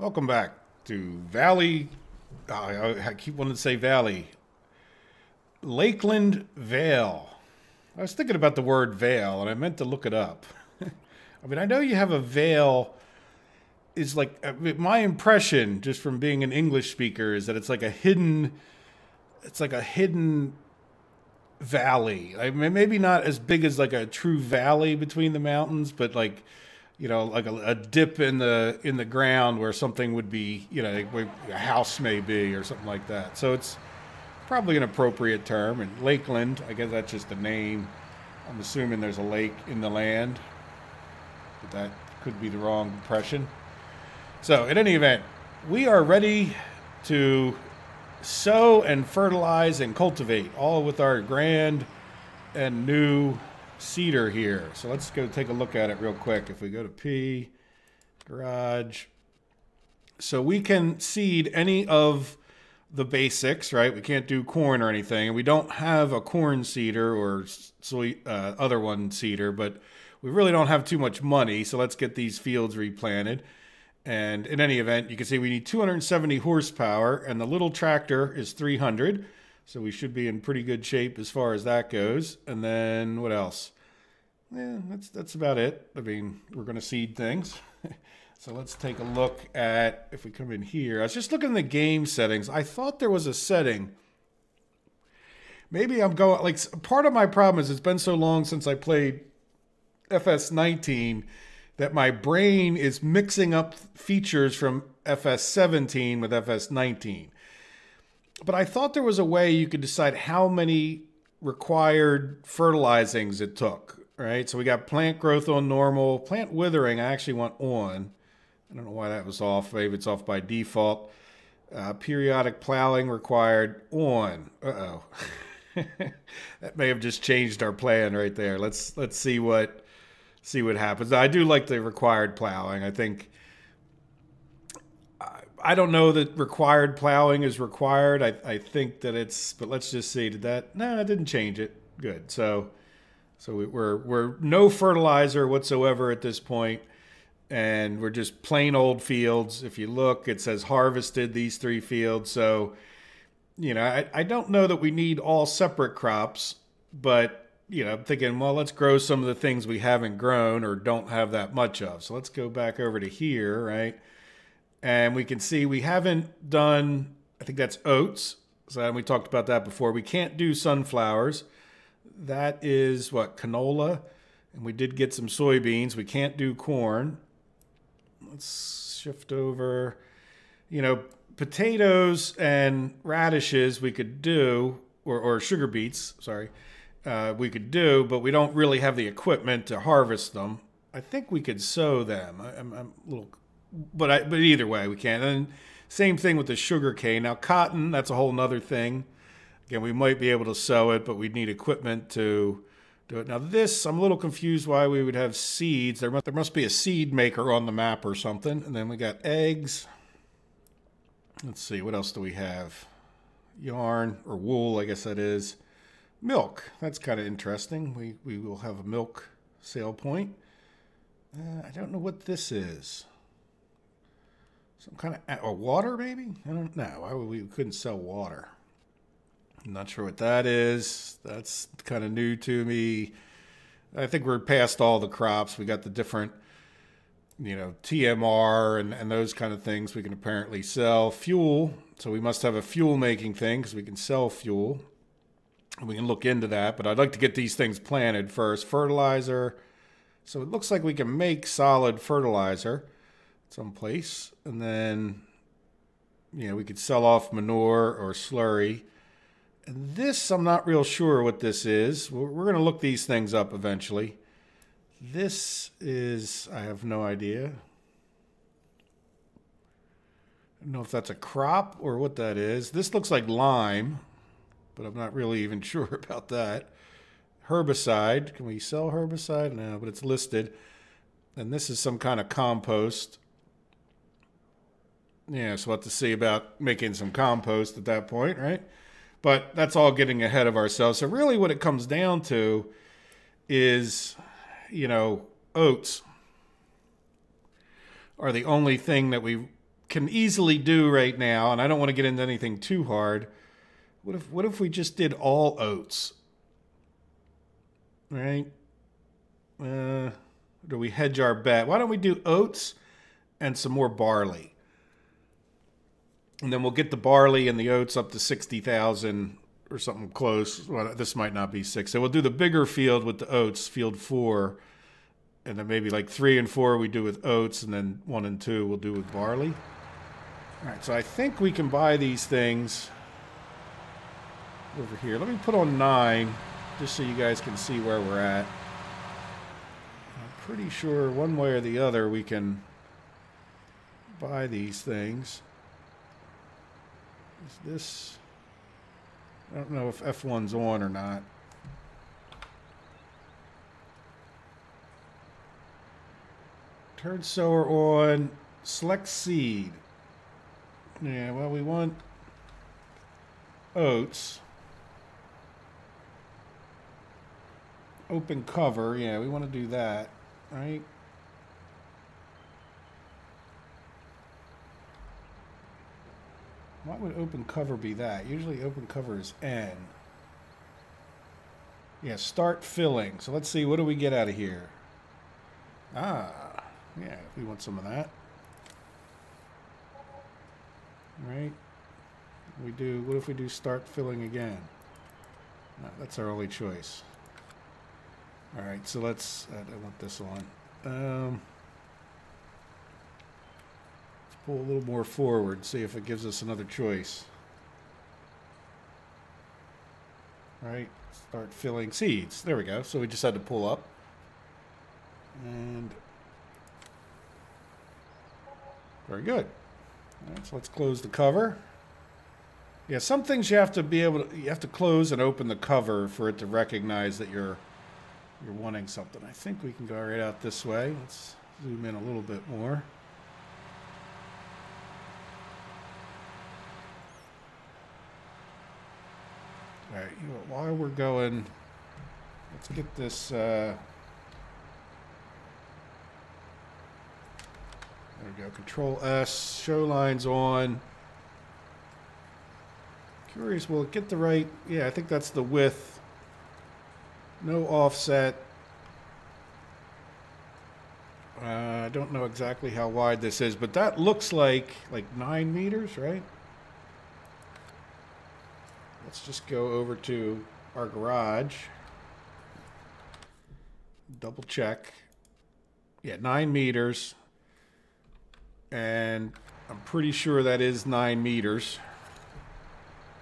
Welcome back to Valley. I keep wanting to say Valley. Lakeland Vale. I was thinking about the word Vale, and I meant to look it up. I mean, I know you have a Vale. Is like my impression, just from being an English speaker, is that it's like a hidden. It's like a hidden valley. I mean, maybe not as big as like a true valley between the mountains, but like, you know, like a dip in the ground where something would be, you know, like where a house may be or something like that. So it's probably an appropriate term. And Lakeland, I guess that's just a name. I'm assuming there's a lake in the land, but that could be the wrong impression. So in any event, we are ready to sow and fertilize and cultivate, all with our grand and new seeder here. So let's go take a look at it real quick. If we go to P, garage. So we can seed any of the basics, right? We can't do corn or anything. And we don't have a corn seeder or other one seeder, but we really don't have too much money. So let's get these fields replanted. And in any event, you can see we need 270 horsepower, and the little tractor is 300. So we should be in pretty good shape as far as that goes. And then what else? Yeah, that's about it. I mean, we're going to seed things. So let's take a look at, if we come in here. I was just looking at the game settings. I thought there was a setting. Maybe I'm going, like, part of my problem is it's been so long since I played FS19 that my brain is mixing up features from FS17 with FS19. But I thought there was a way you could decide how many required fertilizings it took, right? So we got plant growth on normal. Plant withering I actually want on. I don't know why that was off. Maybe it's off by default. Periodic plowing required on. Uh-oh. That may have just changed our plan right there. Let's see what happens. I do like the required plowing. I think, I don't know that required plowing is required. I think that it's, but let's just see. Did that? No, it didn't change it. Good. So we're no fertilizer whatsoever at this point, and we're just plain old fields. If you look, it says harvested these 3 fields. So, you know, I don't know that we need all separate crops, but you know, I'm thinking, well, let's grow some of the things we haven't grown or don't have that much of. So let's go back over to here, right? And we can see we haven't done, I think that's oats. So we talked about that before. We can't do sunflowers. That is what, canola. And we did get some soybeans. We can't do corn. Let's shift over. You know, potatoes and radishes we could do, or sugar beets, sorry. We could do, but we don't really have the equipment to harvest them. I think we could sow them. I'm a little, but either way we can. And same thing with the sugar cane. Now cotton, that's a whole nother thing. Again, we might be able to sow it, but we'd need equipment to do it. Now this, I'm a little confused why we would have seeds. There must be a seed maker on the map or something. And then we got eggs. Let's see, what else do we have? Yarn or wool, I guess that is. Milk, that's kind of interesting. We will have a milk sale point. I don't know what this is. Some kind of water, maybe? I don't know. We couldn't sell water. I'm not sure what that is. That's kind of new to me. I think we're past all the crops. We got the different, you know, TMR and those kind of things we can apparently sell. Fuel, so we must have a fuel making thing because we can sell fuel. We can look into that, but I'd like to get these things planted first. Fertilizer. So it looks like we can make solid fertilizer someplace. And then, you know, we could sell off manure or slurry. And this, I'm not real sure what this is. We're going to look these things up eventually. This is, I have no idea. I don't know if that's a crop or what that is. This looks like lime, but I'm not really even sure about that. Herbicide. Can we sell herbicide? No, but it's listed. And this is some kind of compost. Yeah, so we'll have to see about making some compost at that point, right? But that's all getting ahead of ourselves. So really what it comes down to is, you know, oats are the only thing that we can easily do right now, and I don't want to get into anything too hard. What if we just did all oats? Right? Do we hedge our bet? Why don't we do oats and some more barley? And then we'll get the barley and the oats up to 60,000 or something close. Well, this might not be 6. So we'll do the bigger field with the oats, field 4. And then maybe like 3 and 4 we do with oats, and then 1 and 2 we'll do with barley. All right, so I think we can buy these things over here. Let me put on 9, just so you guys can see where we're at. I'm pretty sure one way or the other we can buy these things. Is this... I don't know if F1's on or not. Turd sower on. Select seed. Yeah, well, we want oats. Open cover. Yeah, we want to do that, right? Why would open cover be that? Usually open cover is N. Yeah, start filling. So let's see, what do we get out of here? Ah, yeah, we want some of that. Right? We do, what if we do start filling again? No, that's our only choice. All right, so let's, I want this on. Pull a little more forward, see if it gives us another choice. Right, start filling seeds. There we go. So we just had to pull up. And very good. All right, so let's close the cover. Yeah, some things you have to be able to, you have to close and open the cover for it to recognize that you're wanting something. I think we can go right out this way. Let's zoom in a little bit more. All right, you know, while we're going, let's get this, there we go, Control S, show lines on. Curious, will it get the right, yeah, I think that's the width. No offset. I don't know exactly how wide this is, but that looks like 9 meters, right? Let's just go over to our garage. Double check. Yeah, 9 meters. And I'm pretty sure that is 9 meters.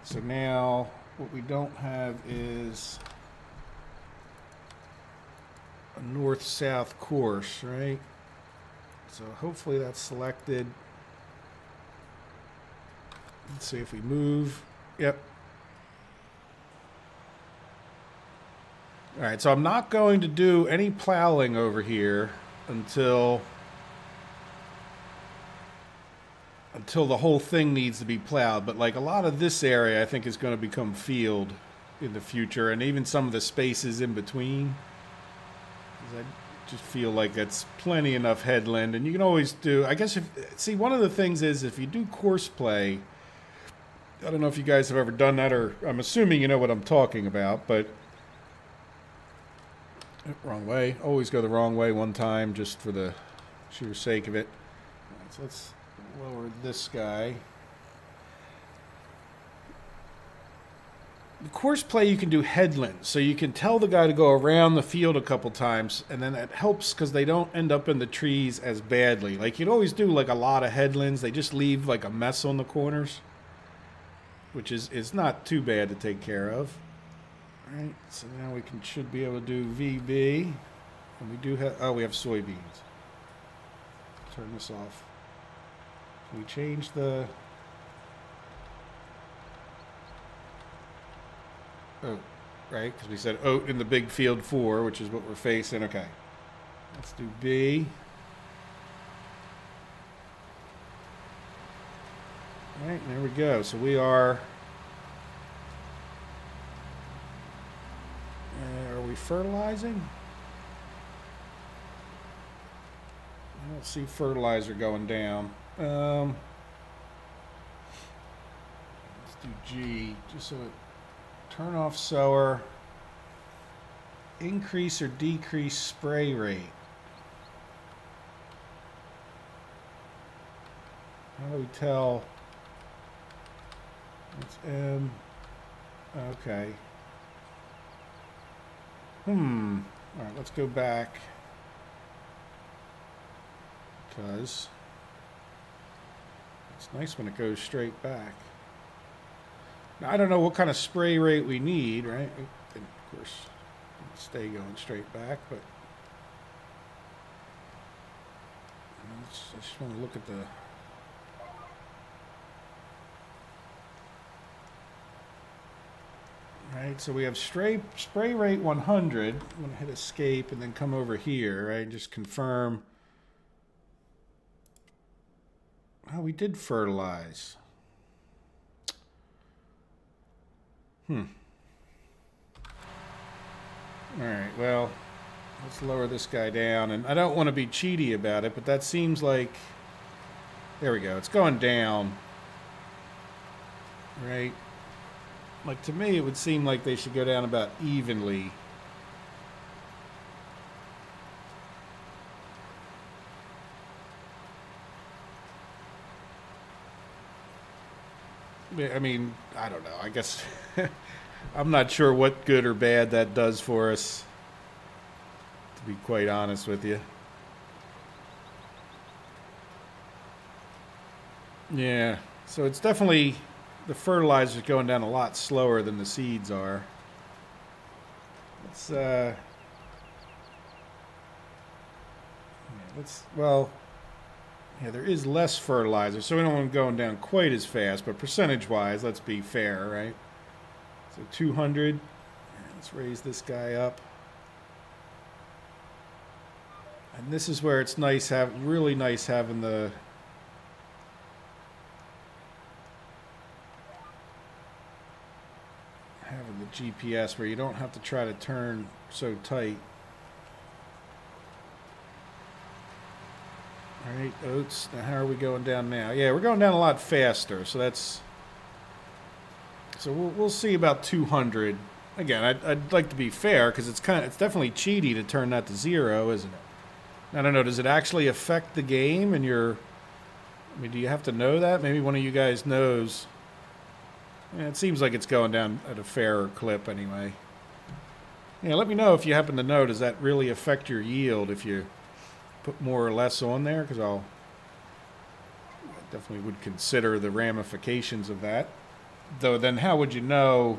So now what we don't have is a north-south course, right? So hopefully that's selected. Let's see if we move. Yep. All right, so I'm not going to do any plowing over here until the whole thing needs to be plowed. But like a lot of this area I think is going to become field in the future, and even some of the spaces in between. I just feel like that's plenty enough headland, and you can always do, I guess, see, one of the things is if you do course play, I don't know if you guys have ever done that, or I'm assuming you know what I'm talking about, but wrong way. Always go the wrong way one time just for the sheer sake of it. All right, so let's lower this guy. The course play, you can do headlands, so you can tell the guy to go around the field a couple times, and then it helps because they don't end up in the trees as badly. Like you'd always do like a lot of headlands, they just leave like a mess on the corners, which is not too bad to take care of. All right, so now we should be able to do VB, and we do have, oh, we have soybeans. Turn this off. We change the, oat, right? Because we said oat in the big field 4, which is what we're facing. Okay. Let's do B. All right, there we go. So we are we fertilizing? I don't see fertilizer going down. do G, just so it, turn off sower, increase or decrease spray rate. How do we tell? It's M. Okay. All right, let's go back. Because it's nice when it goes straight back. Now, I don't know what kind of spray rate we need, right? And of course, stay going straight back, but I just want to look at the... Right, so we have spray rate 100. I'm going to hit escape and then come over here, right? Just confirm. Oh, we did fertilize. All right, well, let's lower this guy down. And I don't want to be cheaty about it, but that seems like... There we go. It's going down. Right? Like, to me, it would seem like they should go down about evenly. I mean, I don't know. I guess I'm not sure what good or bad that does for us, to be quite honest with you. Yeah, so it's definitely... The fertilizer's going down a lot slower than the seeds are. Well, yeah, there is less fertilizer, so we don't want it going down quite as fast, but percentage-wise, let's be fair, right? So 200. Let's raise this guy up. And this is where it's nice, really nice having the... GPS where you don't have to try to turn so tight. All right, oats. Now how are we going down now? Yeah, we're going down a lot faster, so that's... So we'll see about 200. Again, I'd like to be fair because it's definitely cheaty to turn that to 0, isn't it? I don't know. Does it actually affect the game? And I mean, do you have to know that? Maybe one of you guys knows. Yeah, it seems like it's going down at a fairer clip anyway. Yeah, let me know if you happen to know, does that really affect your yield if you put more or less on there? Because I definitely would consider the ramifications of that. Though then how would you know?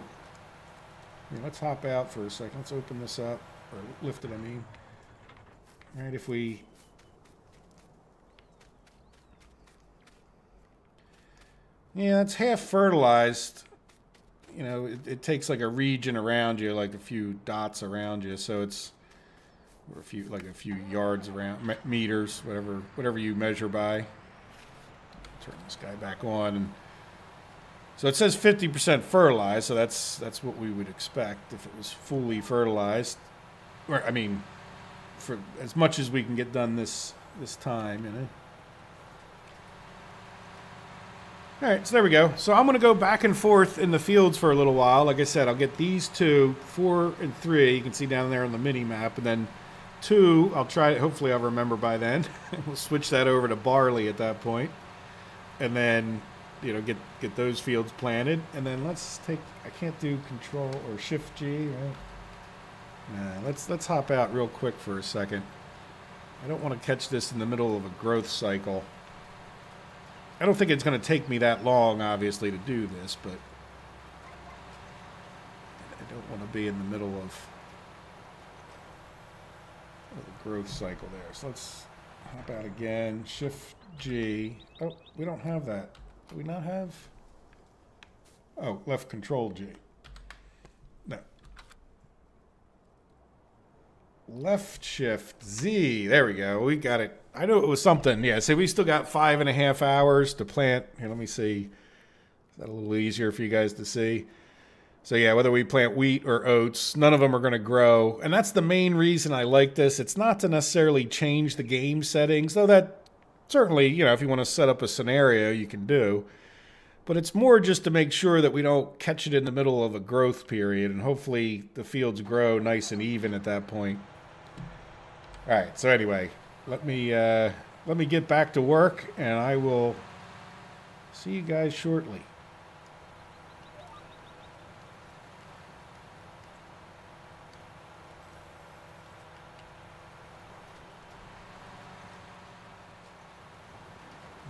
Let's hop out for a second. Let's open this up. Or lift it, I mean. All right, if we... Yeah, it's half fertilized. You know, it takes like a region around you, like a few dots around you, so it's or a few yards around, meters, whatever you measure by. Turn this guy back on, and so it says 50% fertilized, so that's what we would expect if it was fully fertilized. Or I mean, for as much as we can get done this time, you know. All right, so there we go. So I'm going to go back and forth in the fields for a little while. Like I said, I'll get these two, 4 and 3. You can see down there on the mini map, and then 2. I'll try. Hopefully, I'll remember by then. We'll switch that over to barley at that point, and then get those fields planted. And then let's take. I can't do Control or Shift G, right? Nah, let's hop out real quick for a second. I don't want to catch this in the middle of a growth cycle. I don't think it's going to take me that long, obviously, to do this, but I don't want to be in the middle of the growth cycle there. So let's hop out again. Shift G. Oh, we don't have that. Do we not have? Oh, left Control G. No. Left Shift Z. There we go. We got it. I knew it was something. Yeah, so we still got 5.5 hours to plant. Here, let me see. Is that a little easier for you guys to see? So yeah, whether we plant wheat or oats, none of them are going to grow. And that's the main reason I like this. It's not to necessarily change the game settings, though that certainly, if you want to set up a scenario, you can do. But it's more just to make sure that we don't catch it in the middle of a growth period, and hopefully the fields grow nice and even at that point. All right, so anyway, let me get back to work, and I will see you guys shortly.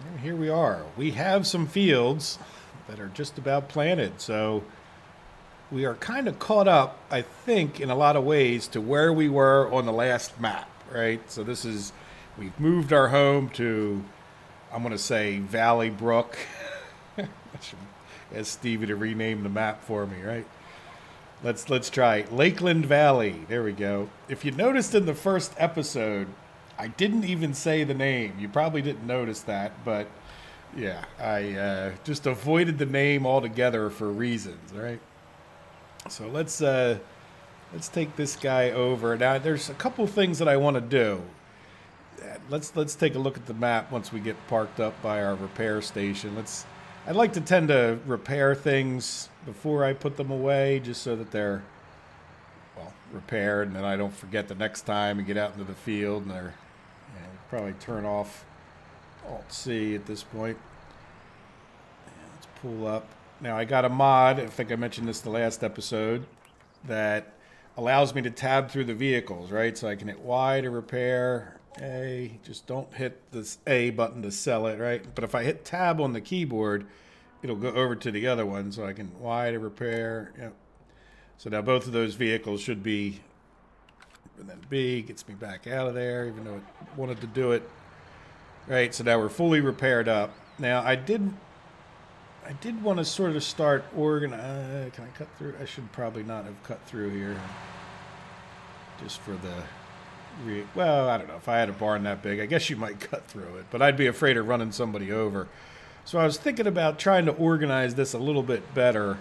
And here we are. We have some fields that are just about planted, so we are kind of caught up, I think, in a lot of ways to where we were on the last map, right? So this is, we've moved our home to, I'm going to say Valley Brook. I should ask Stevie to rename the map for me, right? Let's try Lakeland Valley. There we go. If you noticed in the first episode, I didn't even say the name. You probably didn't notice that, but yeah, I just avoided the name altogether for reasons, right? So let's take this guy over. Now, there's a couple things that I want to do. Let's take a look at the map once we get parked up by our repair station. I'd like to tend to repair things before I put them away, just so that they're, well, repaired, and then I don't forget the next time and get out into the field and they're, probably turn off Alt-C at this point. Let's pull up. Now, I got a mod, I think I mentioned this the last episode, that allows me to tab through the vehicles, right? So I can hit Y to repair, A, just don't hit this A button to sell it, right? But if I hit tab on the keyboard, it'll go over to the other one, so I can Y to repair, yep. So now both of those vehicles should be, and then B gets me back out of there, even though it wanted to do it. Right, so now we're fully repaired up. Now, I did want to sort of start organizing. Can I cut through? I should probably not have cut through here. Just for the... Well, I don't know. If I had a barn that big, I guess you might cut through it. But I'd be afraid of running somebody over. So I was thinking about trying to organize this a little bit better.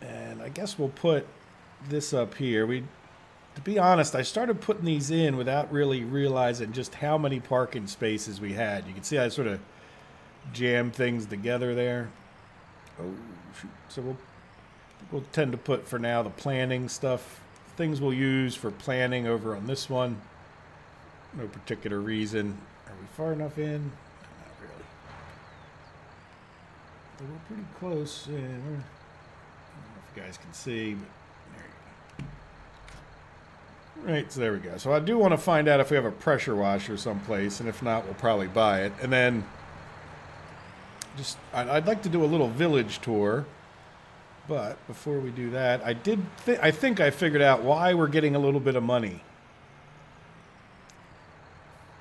And I guess we'll put this up here. To be honest, I started putting these in without really realizing just how many parking spaces we had. You can see I sort of jammed things together there. Oh, shoot. So we'll tend to put, for now, the planning stuff. Things we'll use for planning over on this one. No particular reason. Are we far enough in? Not really. But we're pretty close. Yeah, I don't know if you guys can see, but there you go. Right, so there we go. So I do want to find out if we have a pressure washer someplace, and if not, we'll probably buy it. And then I'd like to do a little village tour. But before we do that, I think I figured out why we're getting a little bit of money.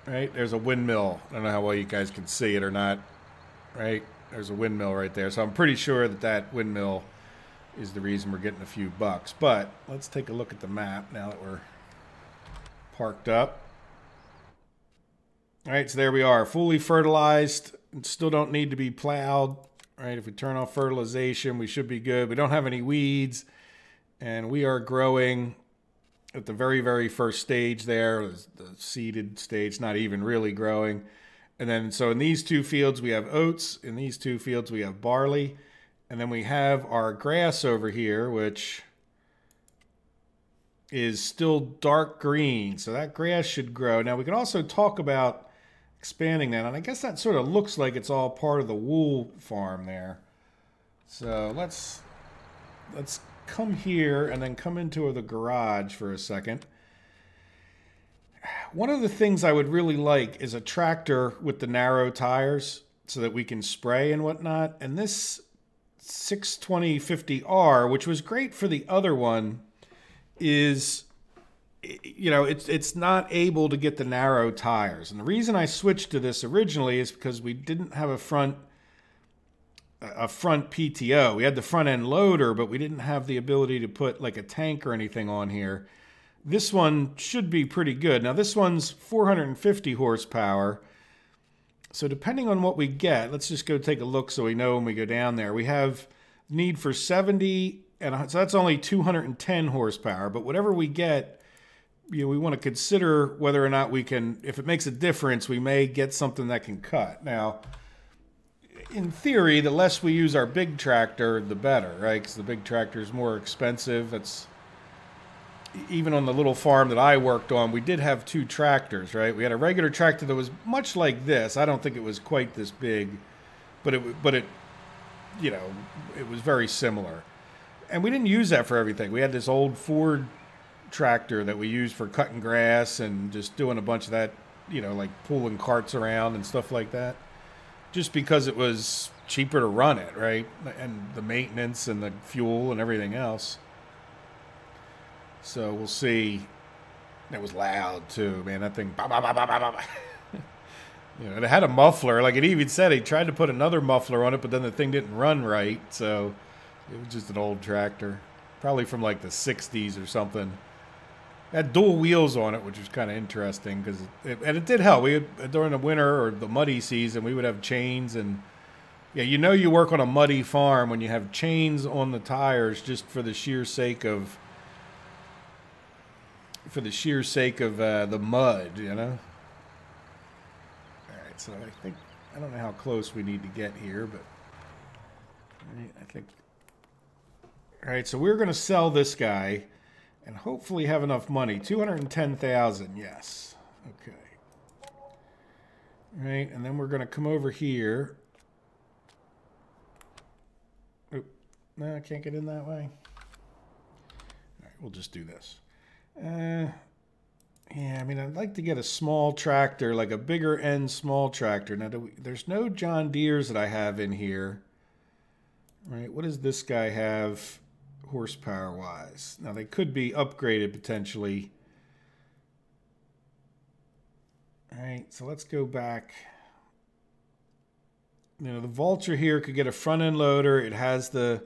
Right? There's a windmill. I don't know how well you guys can see it or not. Right? There's a windmill right there. So I'm pretty sure that windmill is the reason we're getting a few bucks. But let's take a look at the map now that we're parked up. All right, so there we are. Fully fertilized. Still don't need to be plowed. Right, if we turn off fertilization, we should be good. We don't have any weeds, and we are growing at the very, very first stage there, the seeded stage, not even really growing. And then, so in these two fields, we have oats. In these two fields, we have barley. And then we have our grass over here, which is still dark green. So that grass should grow. Now, we can also talk about expanding that, and I guess that sort of looks like it's all part of the wool farm there. So let's come here and then come into the garage for a second. One of the things I would really like is a tractor with the narrow tires so that we can spray and whatnot. And this 620/50R, which was great for the other one, is, you know, it's not able to get the narrow tires. And the reason I switched to this originally is because we didn't have a front PTO. We had the front end loader, but we didn't have the ability to put like a tank or anything on here. This one should be pretty good. Now this one's 450 horsepower. So depending on what we get, let's just go take a look so we know when we go down there. We have need for 70, and so that's only 210 horsepower. But whatever we get, you know, we want to consider whether or not we can, if it makes a difference, we may get something that can cut. Now, in theory, the less we use our big tractor, the better, right? Because the big tractor is more expensive. It's even on the little farm that I worked on, we did have 2 tractors, right? We had a regular tractor that was much like this. I don't think it was quite this big, but it, you know, it was very similar. And we didn't use that for everything. We had this old Ford tractor that we used for cutting grass and just doing a bunch of that, you know, like pulling carts around and stuff like that. Just because it was cheaper to run it, right? And the maintenance and the fuel and everything else. So we'll see. It was loud too, man. That thing, bah, bah, bah, bah, bah, bah. You know, it had a muffler. Like it even said, he tried to put another muffler on it, but then the thing didn't run right. So it was just an old tractor, probably from like the '60s or something. It had dual wheels on it, which was kind of interesting because it did help. We had, during the winter or the muddy season, we would have chains and yeah, you know, you work on a muddy farm when you have chains on the tires just for the sheer sake of. For the sheer sake of the mud, you know? Alright, so I don't know how close we need to get here, but I think... Alright, so we're going to sell this guy and hopefully have enough money. 210,000, yes. Okay. Alright, and then we're going to come over here. Oh, no, I can't get in that way. Alright, we'll just do this. Yeah, I mean, I'd like to get a small tractor, like a bigger end small tractor. Now, there's no John Deeres that I have in here. Right, what does this guy have horsepower-wise? Now, they could be upgraded potentially. All right, so let's go back. You know, the Vulture here could get a front-end loader. It has the...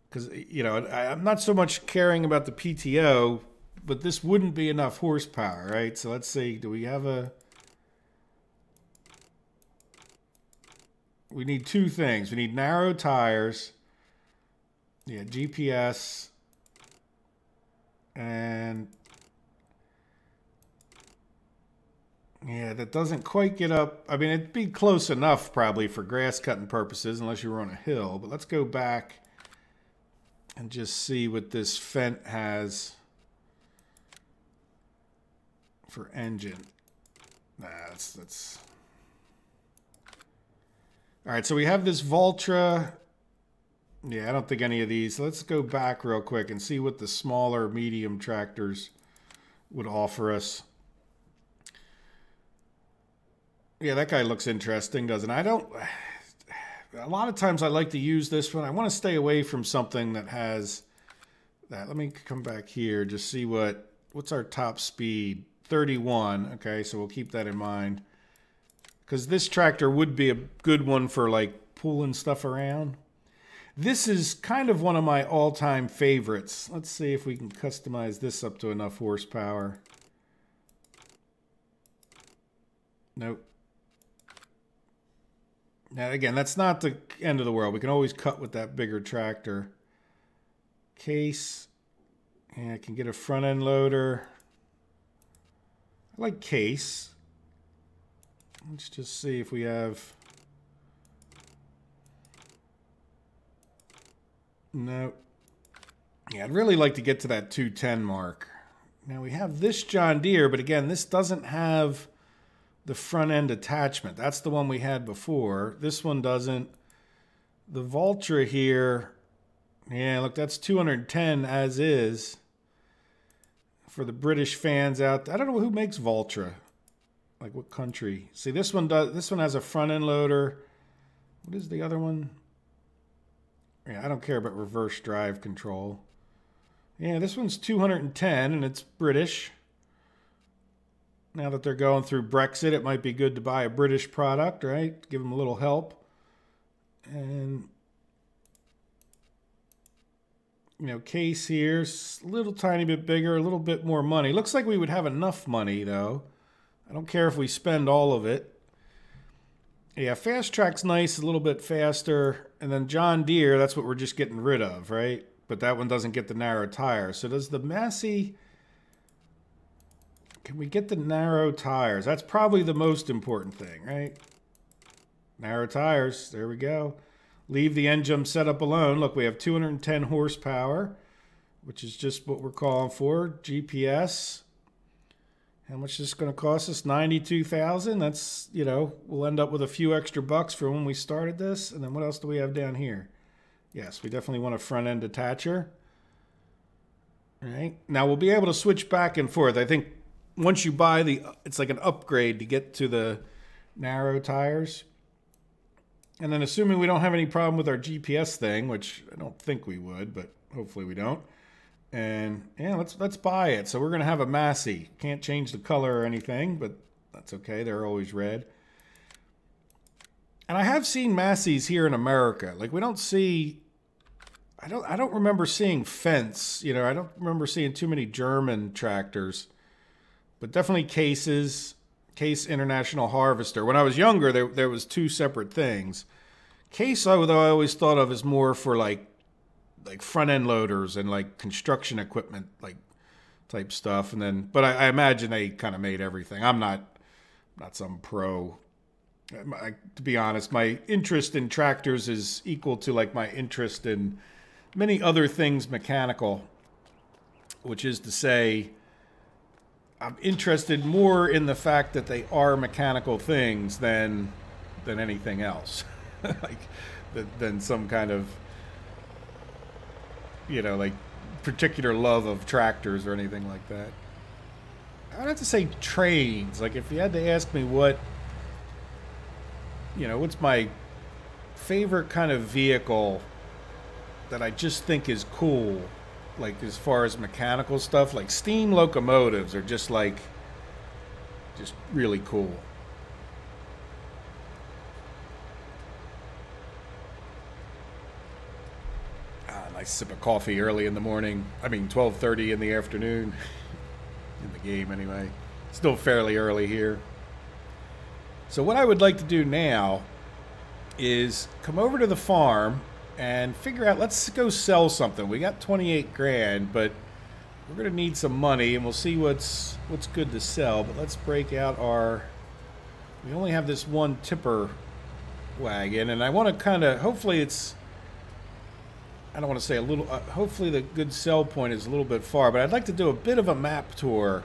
Because, you know, I'm not so much caring about the PTO, but this wouldn't be enough horsepower, right? So let's see, do we have a... We need 2 things. We need narrow tires. Yeah, GPS. And... Yeah, that doesn't quite get up. I mean, it'd be close enough probably for grass cutting purposes, unless you were on a hill. But let's go back and just see what this Fendt has for engine. Nah, that's... All right, so we have this Valtra. Yeah, I don't think any of these. So let's go back real quick and see what the smaller medium tractors would offer us. Yeah, that guy looks interesting, doesn't it? I don't... A lot of times I like to use this one. I want to stay away from something that has that. Let me come back here, just see what's our top speed. 31. Okay, so we'll keep that in mind. Because this tractor would be a good one for like pulling stuff around. This is kind of one of my all-time favorites. Let's see if we can customize this up to enough horsepower. Nope. Now, again, that's not the end of the world. We can always cut with that bigger tractor. Case. Yeah, I can get a front-end loader. I like case. Let's just see if we have... No. Yeah, I'd really like to get to that 210 mark. Now, we have this John Deere, but again, this doesn't have the front end attachment. That's the one we had before. This one doesn't. The Valtra here, yeah, look, that's 210 as is. For the British fans out there, I don't know who makes Valtra. Like what country? See, this one does. This one has a front end loader. What is the other one? Yeah, I don't care about reverse drive control. Yeah, this one's 210 and it's British. Now that they're going through Brexit, it might be good to buy a British product, right? Give them a little help. And, you know, case here, a little tiny bit bigger, a little bit more money. Looks like we would have enough money, though. I don't care if we spend all of it. Yeah, Fast Track's nice, a little bit faster. And then John Deere, that's what we're just getting rid of, right? But that one doesn't get the narrow tire. So does the Massey... Can we get the narrow tires? That's probably the most important thing, right? Narrow tires. There we go. Leave the engine setup alone. Look, we have 210 horsepower, which is just what we're calling for. GPS. How much is this going to cost us? $92,000. That's, you know, we'll end up with a few extra bucks for when we started this. And then what else do we have down here? Yes, we definitely want a front end attacher. All right. Now we'll be able to switch back and forth. I think once you buy it's like an upgrade to get to the narrow tires. And then assuming we don't have any problem with our GPS thing, which I don't think we would, but hopefully we don't. And yeah, let's buy it. So we're going to have a Massey. Can't change the color or anything, but that's okay. They're always red. And I have seen Masseys here in America. Like we don't see, I don't remember seeing Fence. You know, I don't remember seeing too many German tractors, but definitely Case International Harvester. When I was younger, there was two separate things. Case, though, I always thought of as more for like front end loaders and like construction equipment like type stuff. And then, but I imagine they kind of made everything. I'm not some pro. To be honest, my interest in tractors is equal to like my interest in many other things mechanical, which is to say, I'm interested more in the fact that they are mechanical things than anything else, like than some kind of, you know, like particular love of tractors or anything like that. I'd have to say trains. Like if you had to ask me what, you know, what's my favorite kind of vehicle that I just think is cool, like as far as mechanical stuff, like steam locomotives are just really cool. Nice sip of coffee early in the morning. I mean 12:30 in the afternoon. In the game anyway. Still fairly early here. So what I would like to do now is come over to the farm and figure out, let's go sell something. We got 28 grand, but we're going to need some money and we'll see what's good to sell. But let's break out we only have this one tipper wagon, and I want to kind of, hopefully it's, I don't want to say a little, hopefully the good sell point is a little bit far, but I'd like to do a bit of a map tour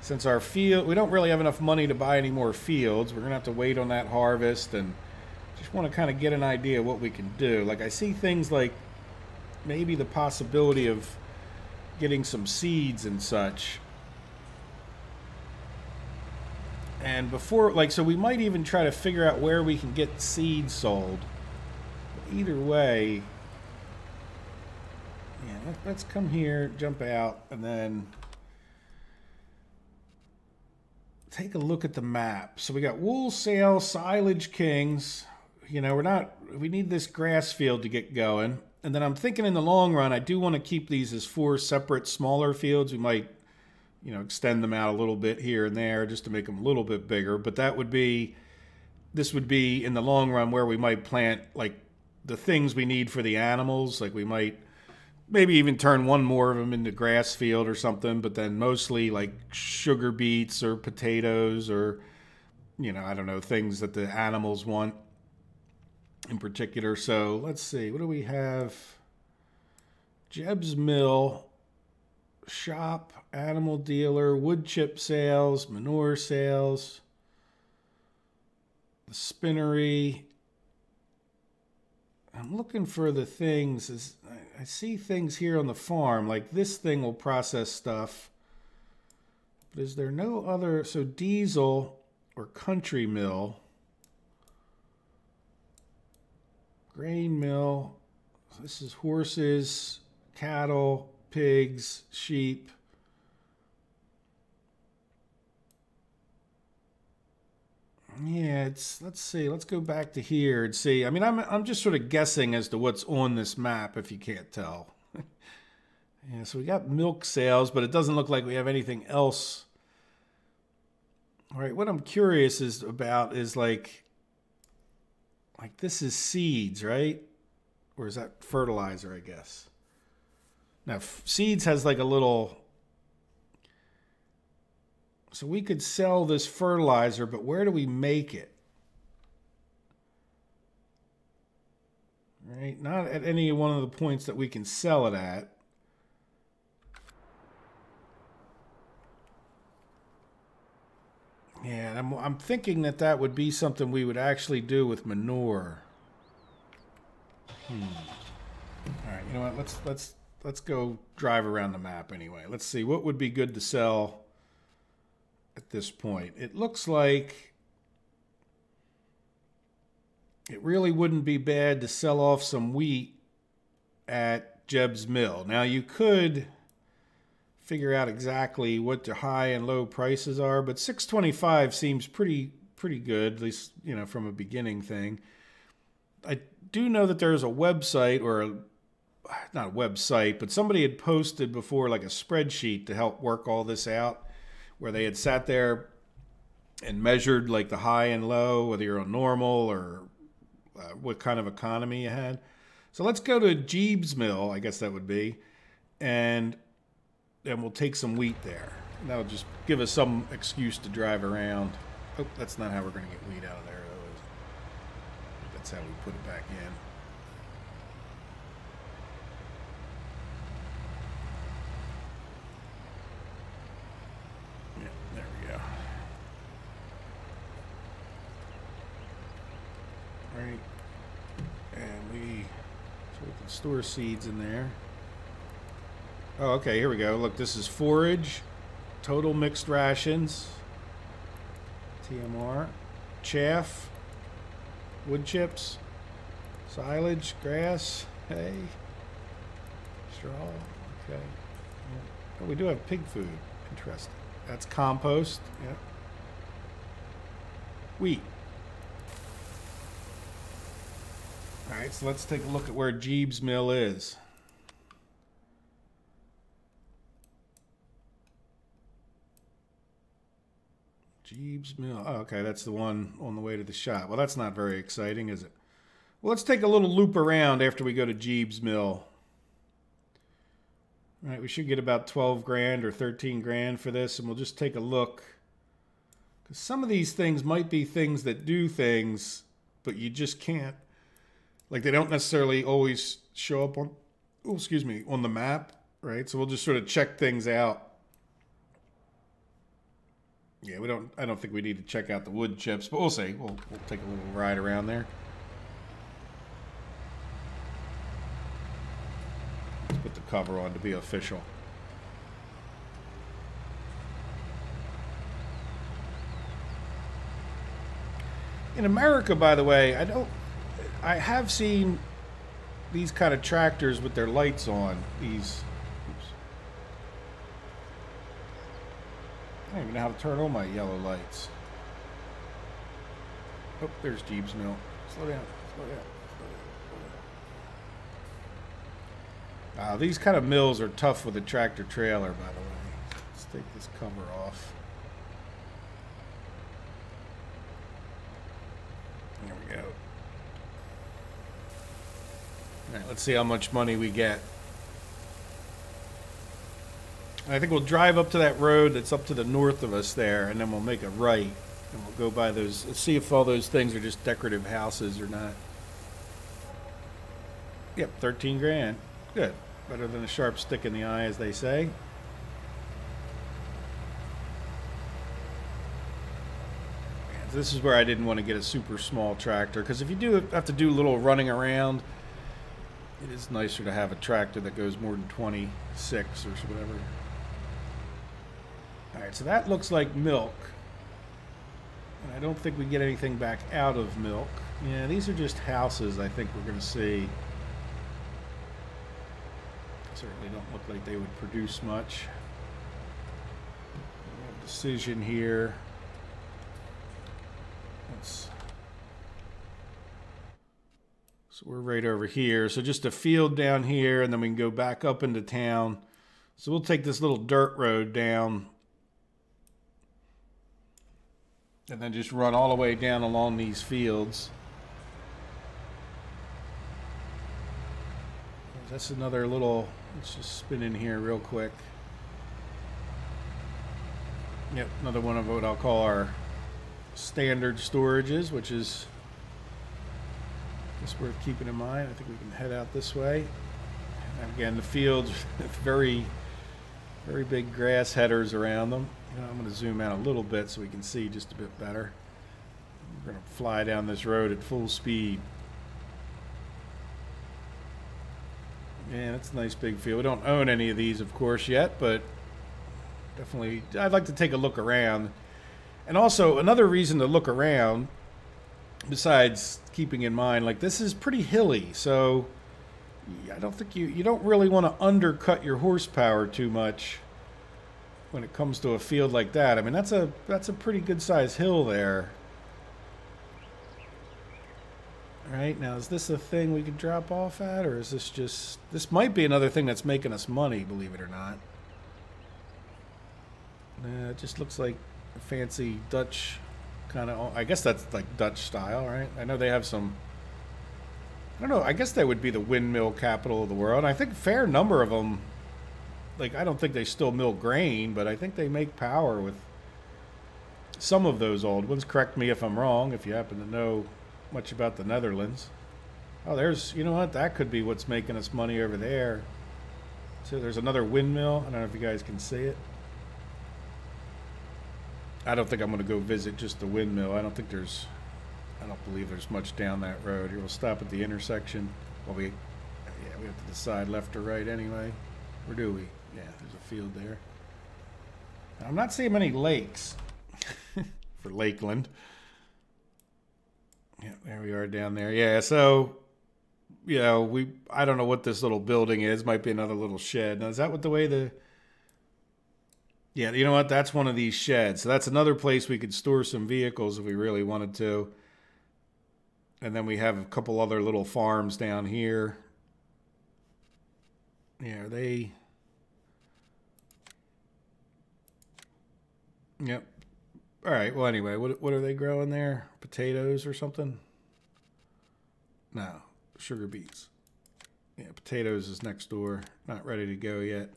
since our field, we don't really have enough money to buy any more fields. We're going to have to wait on that harvest, and just want to kind of get an idea of what we can do. Like I see things like maybe the possibility of getting some seeds and such. And before, like, so we might even try to figure out where we can get seeds sold. But either way, yeah, let's come here, jump out, and then take a look at the map. So we got wool sale, silage kings. You know, we need this grass field to get going. And then I'm thinking in the long run, I do want to keep these as 4 separate smaller fields. We might, you know, extend them out a little bit here and there just to make them a little bit bigger. But this would be in the long run where we might plant like the things we need for the animals. Like we might maybe even turn one more of them into grass field or something, but then mostly like sugar beets or potatoes or, you know, I don't know, things that the animals want in particular. So let's see, what do we have? Jeb's Mill, shop, animal dealer, wood chip sales, manure sales, the spinnery. I'm looking for the things. I see things here on the farm, like this thing will process stuff. But is there no other? So diesel or country mill, grain mill. This is horses, cattle, pigs, sheep. Yeah, let's see. Let's go back to here and see. I mean, I'm just sort of guessing as to what's on this map if you can't tell. Yeah, so we got milk sales, but it doesn't look like we have anything else. All right, what I'm curious about is like this is seeds, right? Or is that fertilizer, I guess? Now, seeds has like a little. So we could sell this fertilizer, but where do we make it? right? Not at any one of the points that we can sell it at. Yeah, I'm thinking that that would be something we would actually do with manure. All right, you know what? Let's go drive around the map anyway. Let's see what would be good to sell at this point. It looks like it really wouldn't be bad to sell off some wheat at Jeb's Mill. Now you could figure out exactly what the high and low prices are, but 625 seems pretty good, at least, you know, from a beginning thing. I do know that there's a website, or not a website, but somebody had posted before like a spreadsheet to help work all this out, where they had sat there and measured like the high and low, whether you're on normal or what kind of economy you had. So let's go to Jeb's Mill, I guess that would be, and we'll take some wheat there. And that'll just give us some excuse to drive around. Oh, that's not how we're going to get wheat out of there, though, is it? That's how we put it back in. Yeah, there we go. All right. And so we can store seeds in there. Oh, okay, here we go. Look, this is forage, total mixed rations, TMR, chaff, wood chips, silage, grass, hay, straw. Okay. Oh, we do have pig food. Interesting. That's compost. Yeah. Wheat. All right, so let's take a look at where Jeb's Mill is. Jeb's Mill. Oh, okay, that's the one on the way to the shop. Well, that's not very exciting, is it? Well, let's take a little loop around after we go to Jeb's Mill. All right, we should get about 12 grand or 13 grand for this, and we'll just take a look. Because some of these things might be things that do things, but you just can't. Like, they don't necessarily always show up on, oh, excuse me, on the map, right? So we'll just sort of check things out. Yeah, I don't think we need to check out the wood chips, but we'll see. We'll take a little ride around there. Let's put the cover on to be official. In America, by the way, I have seen these kind of tractors with their lights on. These. I don't even know how to turn on my yellow lights. Oh, there's Jeb's Mill. Slow down, slow down, slow down. These kind of mills are tough with a tractor trailer, by the way. Let's take this cover off. There we go. All right, let's see how much money we get. I think we'll drive up to that road that's up to the north of us there, and then we'll make a right, and we'll go by those. Let's see if all those things are just decorative houses or not. Yep, 13 grand. Good. Better than a sharp stick in the eye, as they say. And this is where I didn't want to get a super small tractor, because if you do have to do a little running around, it is nicer to have a tractor that goes more than 26 or whatever. Alright, so that looks like milk. And I don't think we get anything back out of milk. Yeah, these are just houses I think we're going to see. Certainly don't look like they would produce much. We have decision here. So we're right over here. So just a field down here, and then we can go back up into town. So we'll take this little dirt road down and then just run all the way down along these fields. That's another little, let's just spin in here real quick. Yep, another one of what I'll call our standard storages, which is Just worth keeping in mind. I think we can head out this way. And again, the fields, very, very big grass headers around them. You know, I'm going to zoom out a little bit so we can see just a bit better. We're going to fly down this road at full speed. Yeah, it's a nice big field. We don't own any of these, of course, yet, but definitely I'd like to take a look around. And also, another reason to look around, besides keeping in mind, like, this is pretty hilly, so I don't think you don't really want to undercut your horsepower too much when it comes to a field like that. I mean, that's a pretty good size hill there. Right, now is this a thing we could drop off at, or is this just... This might be another thing that's making us money, believe it or not. It just looks like a fancy Dutch kind of... I guess that's like Dutch style, right? I know they have some... I don't know, I guess they would be the windmill capital of the world. I think a fair number of them... Like, I don't think they still mill grain, but I think they make power with some of those old ones. Correct me if I'm wrong, if you happen to know much about the Netherlands. Oh, there's, you know what, that could be what's making us money over there. So there's another windmill. I don't know if you guys can see it. I don't think I'm going to go visit just the windmill. I don't believe there's much down that road. Here, we'll stop at the intersection. Well, we have to decide left or right anyway. Where do we? Yeah, there's a field there. I'm not seeing many lakes for Lakeland. Yeah, there we are down there. Yeah, so, you know, I don't know what this little building is. Might be another little shed. Now, is that what the way the... Yeah, you know what? That's one of these sheds. So that's another place we could store some vehicles if we really wanted to. And then we have a couple other little farms down here. Yeah, are they... Yep. All right, well, anyway, what are they growing there? Potatoes or something? No, sugar beets. Yeah, potatoes is next door. Not ready to go yet.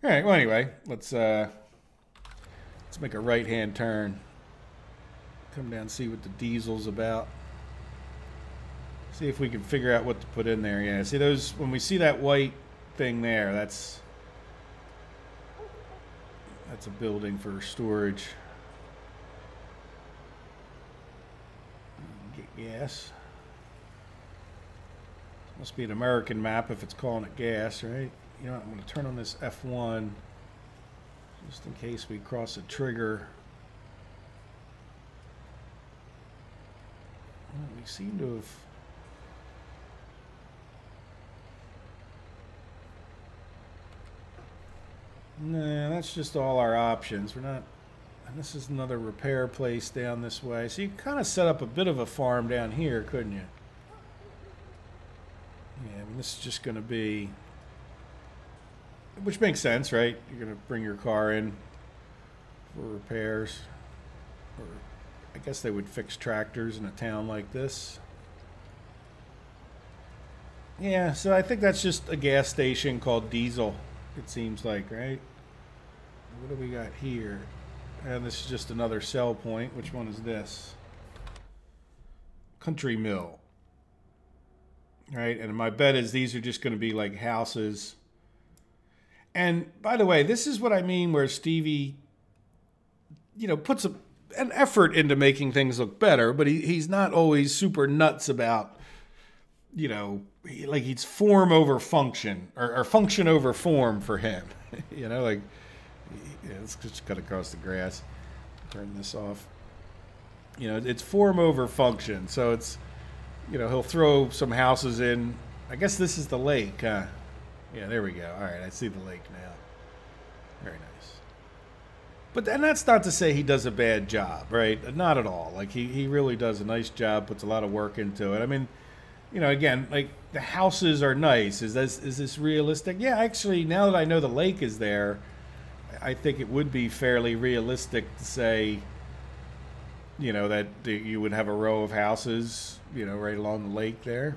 All right, well, anyway, let's make a right-hand turn. Come down and see what the diesel's about. See if we can figure out what to put in there. Yeah, see those, when we see that white thing there, that's a building for storage. Get gas. Must be an American map if it's calling it gas, right? You know what, I'm going to turn on this F1 just in case we cross a trigger. Well, we seem to have... Nah, that's just all our options. We're not... And this is another repair place down this way. So you could kind of set up a bit of a farm down here, couldn't you? Yeah, I mean, this is just going to be... Which makes sense, right? You're going to bring your car in for repairs. Or I guess they would fix tractors in a town like this. Yeah, so I think that's just a gas station called Diesel, it seems like, right? What do we got here? And this is just another sell point. Which one is this? Country Mill. Right, and my bet is these are just going to be like houses. And by the way, this is what I mean where Stevie, you know, puts an effort into making things look better, but he's not always super nuts about, you know, like he's form over function or function over form for him. You know, like, yeah, let's just cut across the grass. Turn this off. You know, it's form over function. So it's, you know, he'll throw some houses in. I guess this is the lake, huh? Yeah, there we go. All right, I see the lake now. Very nice. But and that's not to say he does a bad job, right? Not at all. Like, he really does a nice job, puts a lot of work into it. I mean, you know, again, like, the houses are nice. Is this realistic? Yeah, actually, now that I know the lake is there, I think it would be fairly realistic to say, you know, that you would have a row of houses, you know, right along the lake there.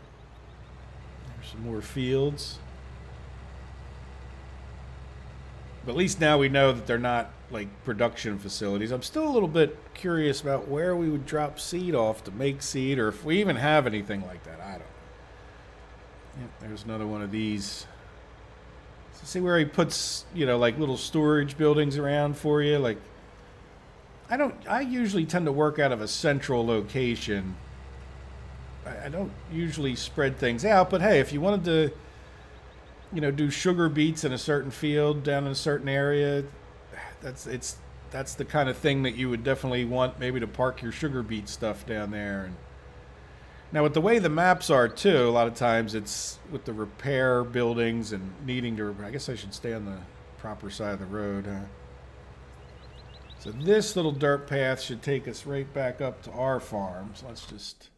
There's some more fields. But at least now we know that they're not like production facilities. I'm still a little bit curious about where we would drop seed off to make seed, or if we even have anything like that. I don't know. Yep, there's another one of these. So see where he puts, you know, like little storage buildings around for you. Like, I usually tend to work out of a central location. I don't usually spread things out, but hey, if you wanted to, you know, do sugar beets in a certain field down in a certain area, that's the kind of thing that you would definitely want maybe to park your sugar beet stuff down there. And now with the way the maps are too, a lot of times it's with the repair buildings and needing to, I guess I should stay on the proper side of the road, huh? So this little dirt path should take us right back up to our farm. So let's just,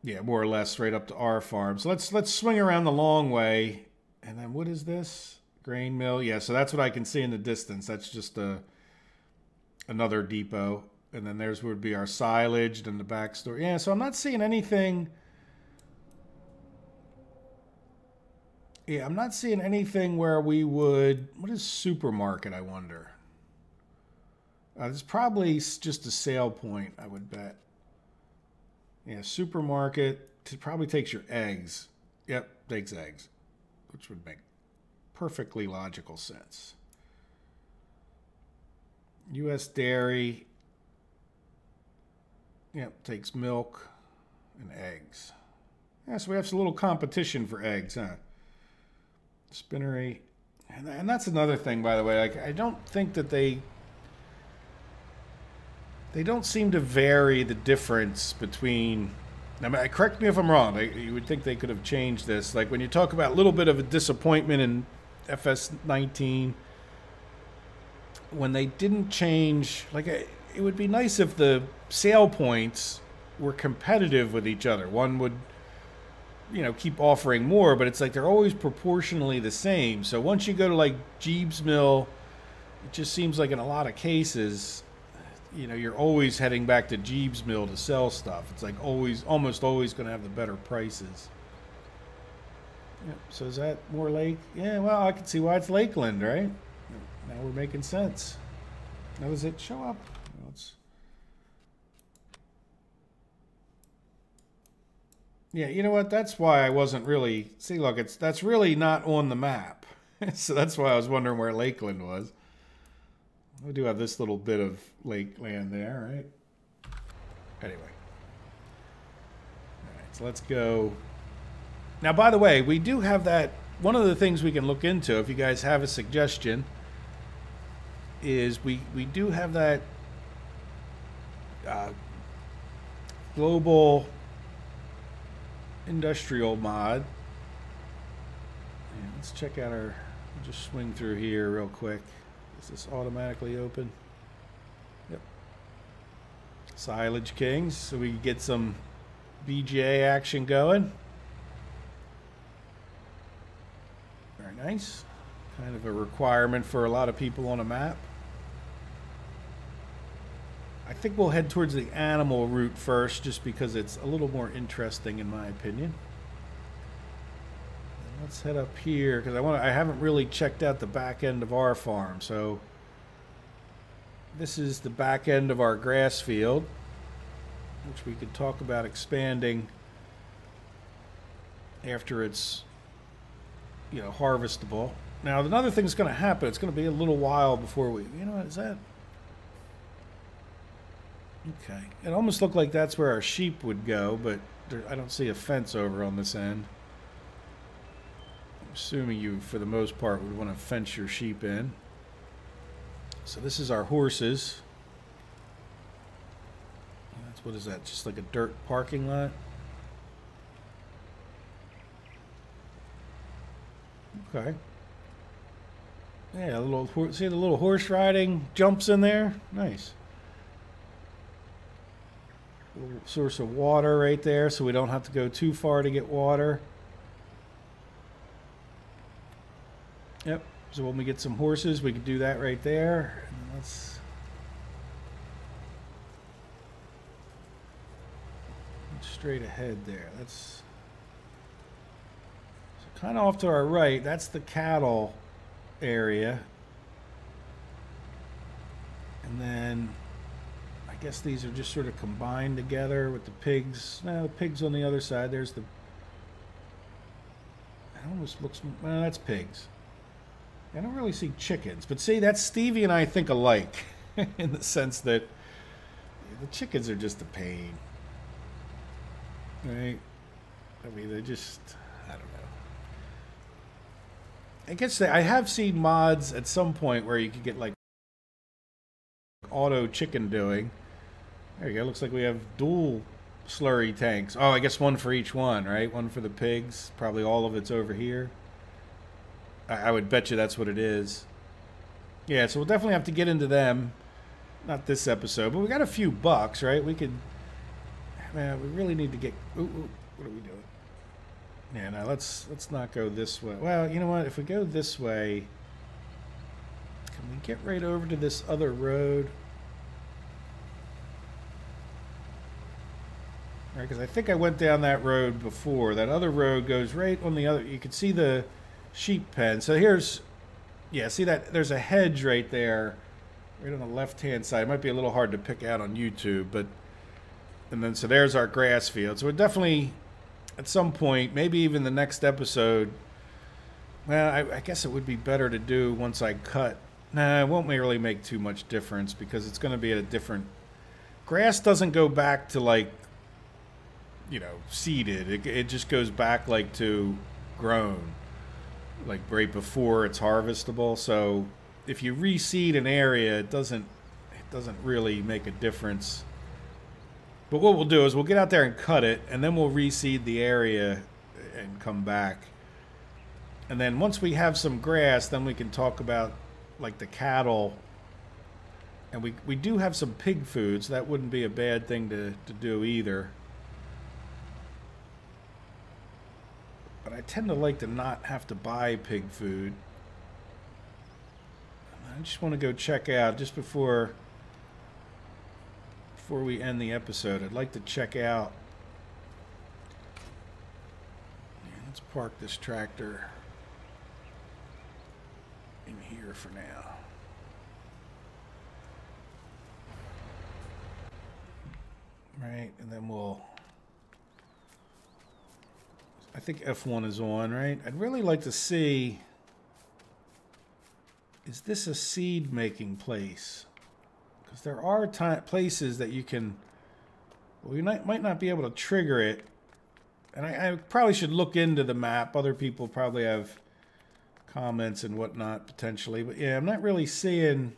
yeah, more or less right up to our farm. So let's swing around the long way. And then what is this? Grain mill. Yeah, so that's what I can see in the distance. That's just another depot. And then there's would be our silage and the back store. Yeah, so I'm not seeing anything. Yeah, I'm not seeing anything where we would... What is supermarket, I wonder? It's probably just a sale point, I would bet. Yeah, supermarket. It probably takes your eggs. Yep, takes eggs. Which would make perfectly logical sense. U.S. dairy. Yep, takes milk and eggs. Yeah, so we have some little competition for eggs, huh? Spinnery. And that's another thing, by the way. Like, I don't think that they don't seem to vary the difference between... I mean, correct me if I'm wrong. You would think they could have changed this. Like, when you talk about a little bit of a disappointment in FS19, when they didn't change... Like, it would be nice if the sale points were competitive with each other. One would, you know, keep offering more, but it's like they're always proportionally the same. So once you go to like Jeeves Mill, it just seems like in a lot of cases, you know, you're always heading back to Jeeves Mill to sell stuff. It's like almost always going to have the better prices. Yep. So is that more lake? Yeah, well, I can see why it's Lakeland, right? Now we're making sense. Now does it show up? Yeah, you know what? That's why I wasn't really... See, look, that's really not on the map. So that's why I was wondering where Lakeland was. We do have this little bit of Lakeland there, right? Anyway. All right, so let's go... Now, by the way, we do have that... One of the things we can look into, if you guys have a suggestion, is we do have that global... industrial mod. Yeah, let's check out our... We'll just swing through here real quick. Is this automatically open? Yep. Silage Kings, so we can get some BGA action going. Very nice. Kind of a requirement for a lot of people on a map. I think we'll head towards the animal route first, just because it's a little more interesting in my opinion. And let's head up here, because I haven't really checked out the back end of our farm. So this is the back end of our grass field, which we could talk about expanding after it's, you know, harvestable. Now another thing that's going to happen, it's going to be a little while before we, you know what is that? Okay, it almost looked like that's where our sheep would go, but I don't see a fence over on this end. I'm assuming you, for the most part, would want to fence your sheep in. So this is our horses. That's, what is that, just like a dirt parking lot? Okay. Yeah, a little, see the little horse riding jumps in there? Nice. Little source of water right there, so we don't have to go too far to get water. Yep, so when we get some horses, we can do that right there. And let's straight ahead there. That's so kind of off to our right. That's the cattle area. then I guess these are just sort of combined together with the pigs. No, the pigs on the other side. There's the... It almost looks... Well, that's pigs. I don't really see chickens. But see, that's Stevie and I think alike. In the sense that the chickens are just a pain. Right? I mean, they're just... I don't know. I guess I have seen mods at some point where you could get like auto chicken doing. There you go. Looks like we have dual slurry tanks. Oh, I guess one for each one, right? One for the pigs. Probably all of it's over here. I would bet you that's what it is. Yeah, so we'll definitely have to get into them. Not this episode, but we got a few bucks, right? We could... Man, we really need to get... Ooh, what are we doing? Yeah, no, let's not go this way. Well, you know what? If we go this way, can we get right over to this other road? All right, because I think I went down that road before. That other road goes right on the other... You can see the sheep pen. So here's... Yeah, see that? There's a hedge right there, right on the left-hand side. It might be a little hard to pick out on YouTube, but... And then, so there's our grass field. So we're definitely... At some point, maybe even the next episode, well, I guess it would be better to do once I cut. Nah, it won't really make too much difference because it's going to be at a different... Grass doesn't go back to, like, you know, seeded. It just goes back, like, to grown, like, right before it's harvestable. So if you reseed an area, it doesn't really make a difference. But what we'll do is we'll get out there and cut it, and then we'll reseed the area and come back. And then once we have some grass, then we can talk about, like, the cattle. And we do have some pig food, so that wouldn't be a bad thing to do either. But I tend to like to not have to buy pig food. I just want to go check out, just before we end the episode, I'd like to check out. Yeah, let's park this tractor in here for now. Right, and then we'll... I think F1 is on, right? I'd really like to see... Is this a seed making place? Because there are places that you can... Well, you might not be able to trigger it. And I probably should look into the map. Other people probably have comments and whatnot, potentially. But yeah, I'm not really seeing...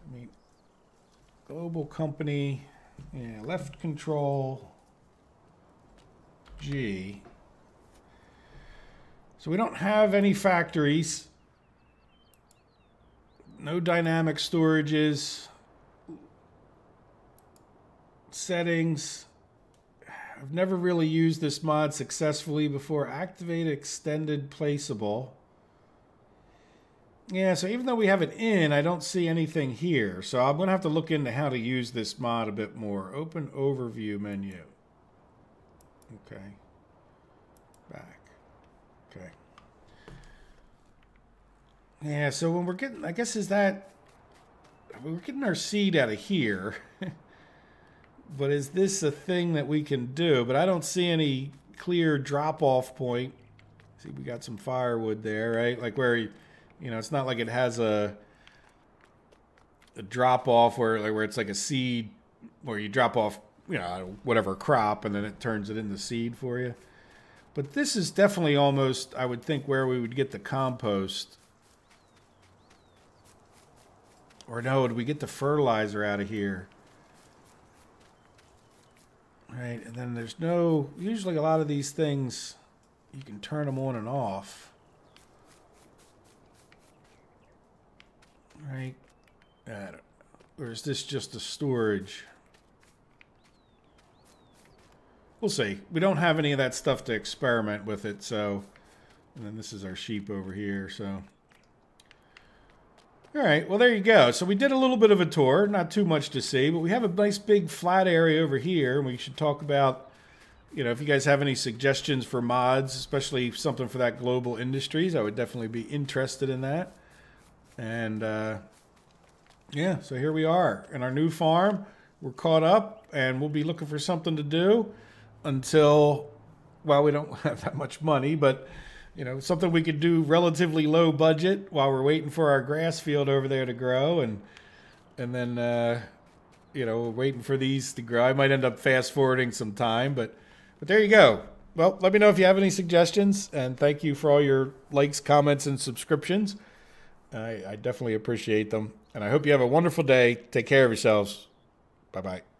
I mean, global company... Yeah, left control... G. So we don't have any factories. No dynamic storages. Settings. I've never really used this mod successfully before. Activate extended placeable. Yeah, so even though we have it in, I don't see anything here. So I'm going to have to look into how to use this mod a bit more. Open overview menu. Okay. Back. Okay. Yeah, so when we're getting, I guess, we're getting our seed out of here. But is this a thing that we can do? But I don't see any clear drop-off point. See, we got some firewood there, right? Like where, you know, it's not like it has a drop-off where it's like a seed where you drop off, you know, whatever crop and then it turns it into seed for you. But this is definitely almost, I would think, where we would get the compost. Or no, would we get the fertilizer out of here? Right, and then there's no... Usually a lot of these things, you can turn them on and off. Right? Or is this just a storage? We'll see. We don't have any of that stuff to experiment with it, so... And then this is our sheep over here, so... All right, well, there you go. So we did a little bit of a tour, not too much to see, but we have a nice big flat area over here, and we should talk about, you know, if you guys have any suggestions for mods, especially something for that global industries, I would definitely be interested in that. And Yeah, so here we are in our new farm. We're caught up, and we'll be looking for something to do until, well, we don't have that much money, but something we could do relatively low budget while we're waiting for our grass field over there to grow, and then waiting for these to grow. I might end up fast forwarding some time, but there you go. Well, let me know if you have any suggestions, and thank you for all your likes, comments, and subscriptions. I definitely appreciate them. And I hope you have a wonderful day. Take care of yourselves. Bye-bye.